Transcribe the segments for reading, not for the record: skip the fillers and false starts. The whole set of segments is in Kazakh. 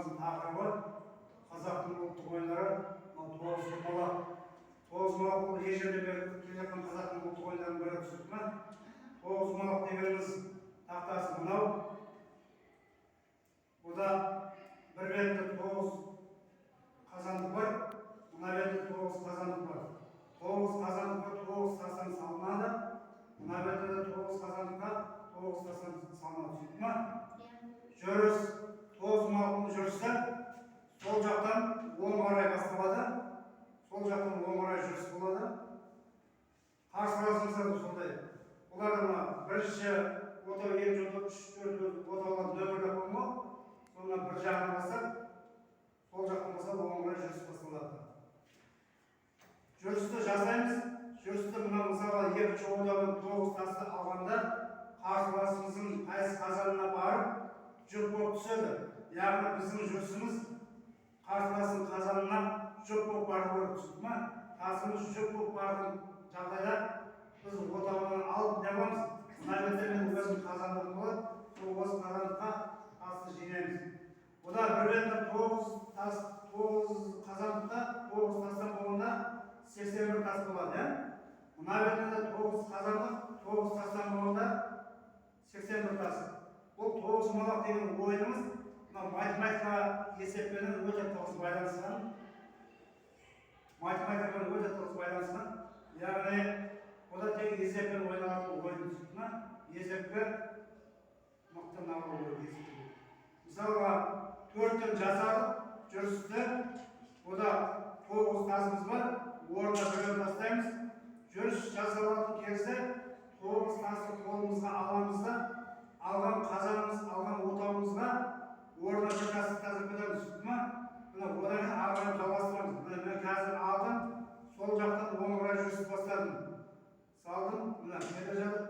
сабағымыздың тақырыбы қазақтың ұлттық ойындары тоғызқұмалақ. Тоғызқұмалақ бұл ежелден бері келе жатқан қазақтың ұлттық ойындарының бірі, түсінікті ме? Тоғызқұмалақ дегеніміз тақтасы мынау. Бұда бір бетте 9 қазандық бар, мына бетте 9 қазандық бар. 9 қазандыққа 9 тастан салынады, мына бетте де 9 қазандыққа 9 тастан салынады, түсінікті ме? Жүріс, тоғызқұмалақтың жүрісі сол жақтан оң қарай басталады, сол жақтан оң қарай жүріс болады. Қарсыласымызда да сондай. Оларда бірінші отау, екінші отау, үшінші отауларды нөмірлеп қоймау, сонан бір жағынан бастап, сол жақтан бастап оң қарай жүріс басталады. Жүрісті жасаймыз. Жүрісті мына мысалы екінші отаудан 9 тасты алғанда қарсыласымыздың қайсы қазанына барып жүк болып түседі. Яғни біздің жүрісіміз қарсыласының қазанына жүк болып барып түсінді ме? Тасымыз жүк болып барған жағдайда біз отауынан алып не қыламыз? Мына бетте мен өзім қазандығым болады, сол осы қазандыққа тасты жинаймыз. Бұда бір бетте 9 қазандықта 9 тастан болғанда 81 тас болады. Мына бетте де 9 қазандық 9 тастан болғанда 81 тас. Бұл тоғызқұмалақ деген ойынымыз математика есеппенен өте тығыз байланысқан. Математикамен өте тығыз байланысқан. Яғни ода тек есеппен ойналатын ойын, түсінді ме? Есеппен мықты нағыл есеппен. Мысалға 4-тен жасадық жүрісті. Ода 9 тасымыз бар, орнына бірін тастаймыз. Жүріс жасалатын кезде 9 тасты қолымызға аламыз да, алған қазанымыз, алған отауымызға орнына бір тасты тазып кетеміз, түсінді ме? Одан кейін ары қарай жалғастырамыз. Мен қазір алдым, сол жақтан оң қарай жүріс бастадым. Салдым, мына келе жатыр.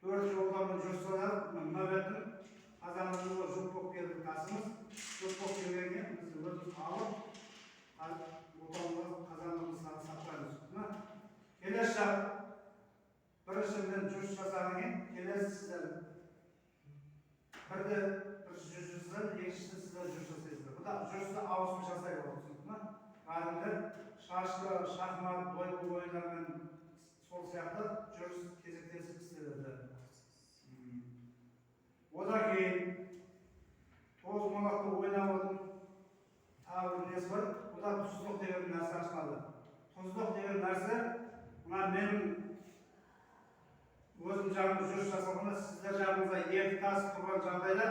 Төртінші отаумен жүріс бастадық. Мына беттің қазанымызға жүк болып келді тасымыз. Жүк болып келгеннен біз өзіміз алып, отауымызға қазанымызды сақтаймыз. Келесі жақ, бірінші мен жүріс жасаған кейін, келесі сіздер бірінші жүріс жасайсыздар, екіншісі сіздер жүріс жасайсыздар. Бұда жүрісті ауысып жасай болады, түсінікті ме? Кәдімгі шашты, шахмат, дойбы ойындармен сол сияқты жүріс кезектесіп істеледі. Одан кейін тоғызқұмалақты ойнап отырып тағы бір несі бар. Бұда тұздық деген нәрсе ашылады. Тұздық деген нәрсе, мына менің өзім жағымда жүріс жасалғанда, сіздер жағыңызда 2 тас тұрған жағдайда,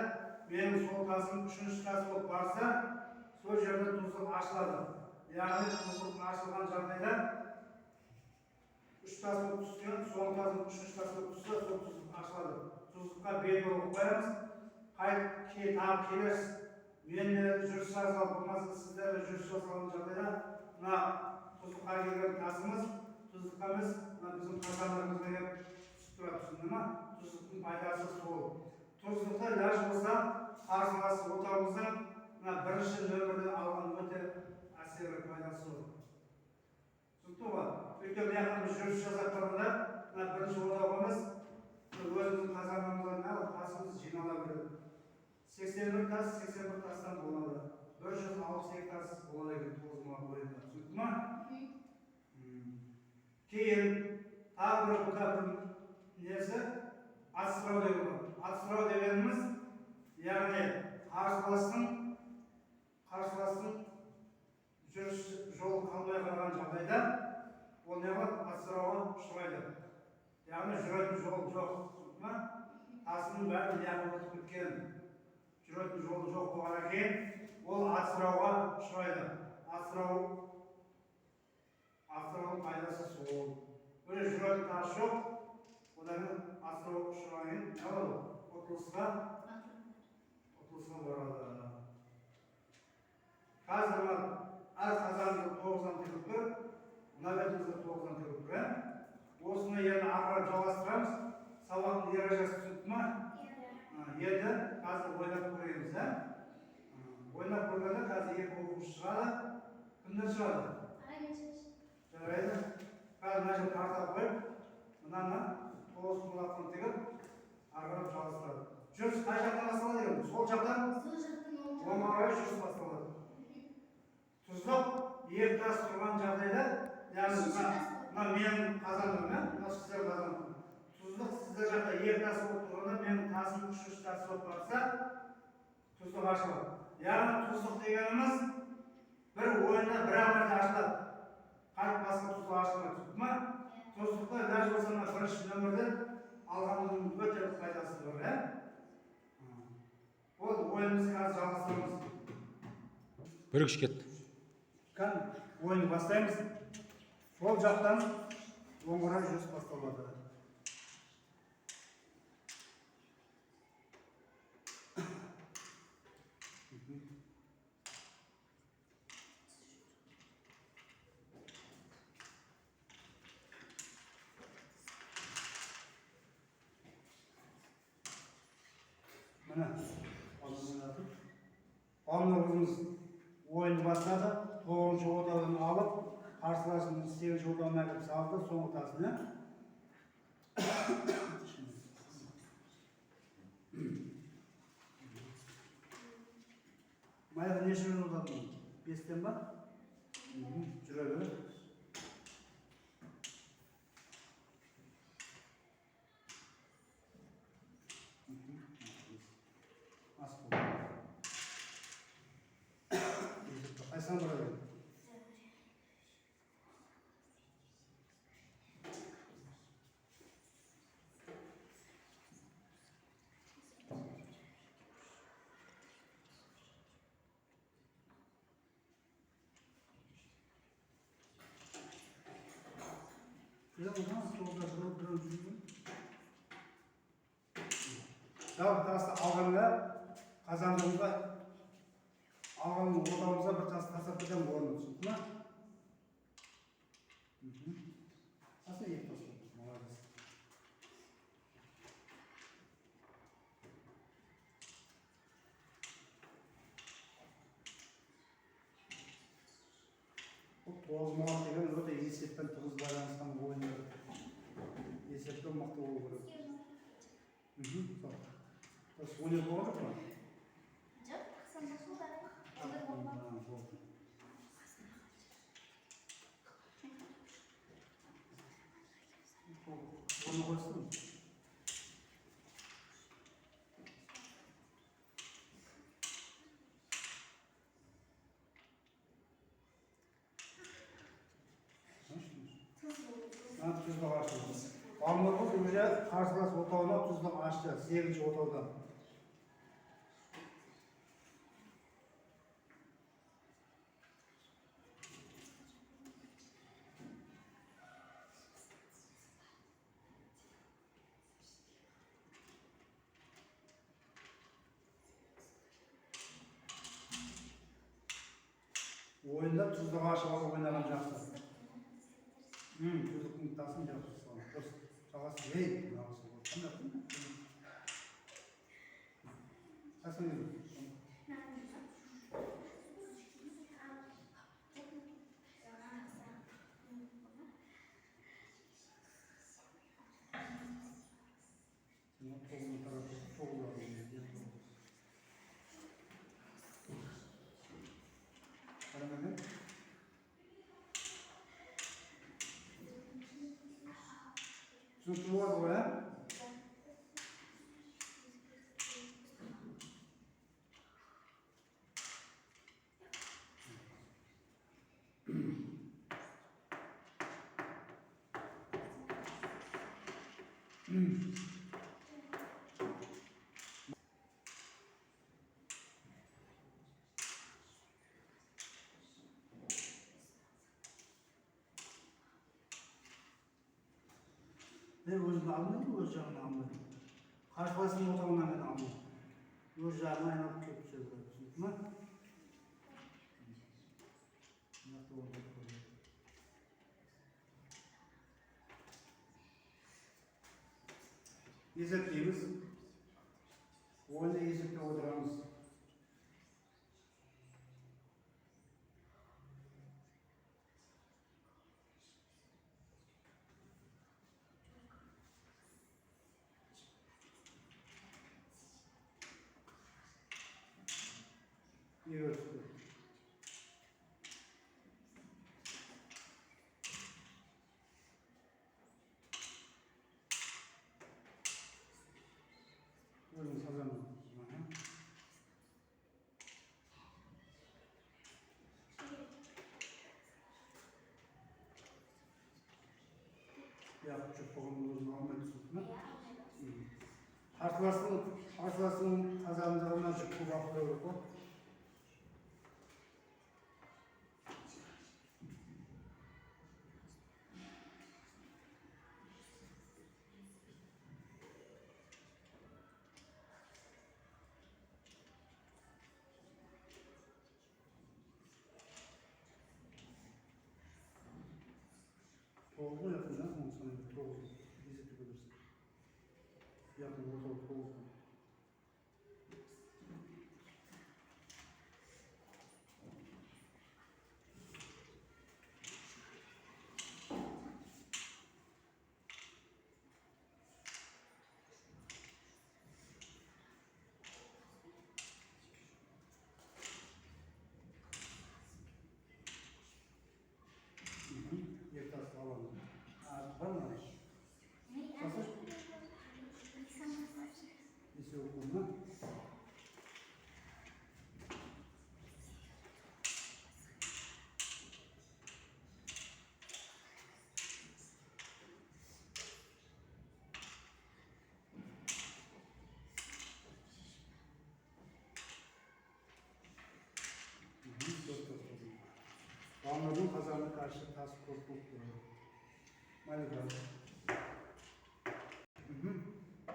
менің сол тасым 3-ші тас болып барса, сол жерде тұздық ашылады. Яғни тұздық ашылған жағдайда 3 тас болып түскен, соң тасым 3-ші тас болып түссе, сол тұздық ашылады. Тұздыққа бел болып қоямыз. Тағы келесі мен жүріс жасалып болмаса, сіздер жүріс жасалған жағдайда мына тұздыққа келген тасымыз, тұздыққа емес, біздің қазандарымызға келіп түсіп тұрады, түсінді ме? Тұздықтың пайдасы сол. Тұздықты ләж болса, қарсыласы отауымыздың бірінші нөмірден алған өте әсерлі пайдасы сол. Түсінікті ғой? Өйткені біз жүріс жасап тұрғанда бірінші отауымыз өзіміздің қазандарымызға тасымыз жинала береді. 81 тас 81 тастан болады. 162 тас болады екен тоғызқұмалақ ойында. Түсінікті ме? Кейін тағы бір несі атыстырау деген бар. Атыстырау дегеніміз, яғни қарсыластың жүріс жолы қалмай қалған жағдайда ол не бар? Атыстырауға ұшырайды. Яғни жүретін жол жоқ. Түсінікті ме? Тасының бәрін яғып өтіп кеткен. Жүретін жолы жоқ болғаннан кейін ол атыстырауға ұшырайды. Атыстыраудың пайдасы сол. Böyle жүретін тас жоқ, одан атыстырауға ұшыраған кейін не болады? Ұтылысқа барады. Қазір әр қазанымызда 9-дан тегіп тұр, мына бетімізде 9-дан тегіп тұр. Осыны енді ары жалғастырамыз. Сабақтың ережесі түсінікті ме? Енді қазір ойлап көреміз. шығады? Жарайды. Қазір мына жерге тарта қойып, мынаны 9 құлақтан тігіп, ары қарап жалғастырады. Жүріс қай жақтан басталады екен? Сол жақтан оң қарай жүріс басталады. Тұздық ертас тұрған жағдайда, яғни мына менің қазаным, мына сіздер қазаным. Тұздық сіздер жақта ертас болып тұрғанда, менің тасым үшінші тас болып барса, тұздық ашылады. Яғни тұздық дегеніміз бір ойында бір амырда ашылады. Қарт басқа тұздық ашылмайды. Ма? Тұздықта ләж болса бірінші нөмірді алғанның өте пайдасы бар. Ол ойымызды қазір жалғастырамыз. Бір күш кетті. Ойынды бастаймыз. Сол жақтан оң қарай жүріс басталады. Міне, алдымыз ойынды бастады. 9-шы отаудан алып, қарсыласын 8-шы отауына кіріп салды, соңғы тасына. Майда неше жыл отадың? 5-тен ба? Жүре береді. Қайсан барады? Жалпы тасты алғанда қазандығымызға алған отауымызға бір тас тастап кетемін орнын, түсінді ма? Қасына екі тас болды, молодец. Бұл 9 мағат деген өте есеппен тығыз байланысқан ойындар. Есеппен мықты болу керек. Осы 12 болған жоқ па? Жоқ, сонда солдар. Onu koysun. Tuzluq açtı. Balmırımız önce karşılas otağına tuzluq açtı. 8-ci otağdan. Oyunda tuzluq aşığı oynanan жақсы. Tuzluqның тасын жақсы. Дұрыс. Жағасы ей, мынаусы болды. Қандай қой? Қайсан келді? Түсінікті болады ғой, өзін алмайды, өз жағын алмайды. Қарсыласының отауынан ғана алмайды. Өз жағын айналып келіп түседі. Түсінді ма? Есептейміз. Ойында есептеп отырамыз. İyi ölçüde. Buyurun kazanın. Yapacak olanların Ahmet Sultan'a. Arkadaşının kazanacağından çıktı bakıyor bu. Doğru yakın lan onu sana doğru. Bizi tükürürsün. Yakın doğru. Yeter sağlam. Var mı? Nasıl? Lise okulunda. Bağımlılığın kazanına karşı tas korkuluk Malika.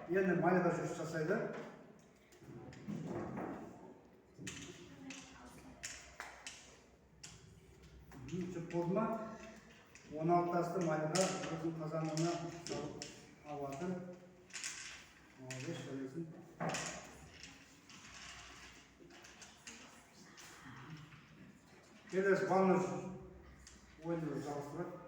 Yerine Malika coştasaydı Çıpurma 16 aslı Malika uzun kazanına havatı 15 söylesin. Geliriz Banır oynuyoruz çalıştırarak.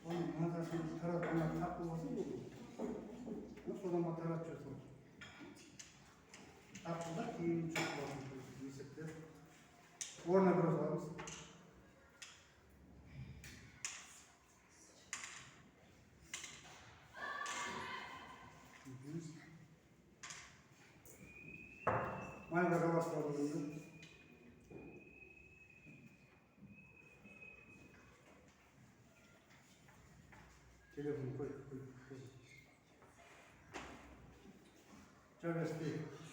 Onun manzarasının tarafından takılması mı olur? Nasıl olan taraf çözülür? Takılda kiyim çözülür. Yüksektir. Orna biraz var mısın? Manzara kavası var burada. Telefonu koy. Çok eski.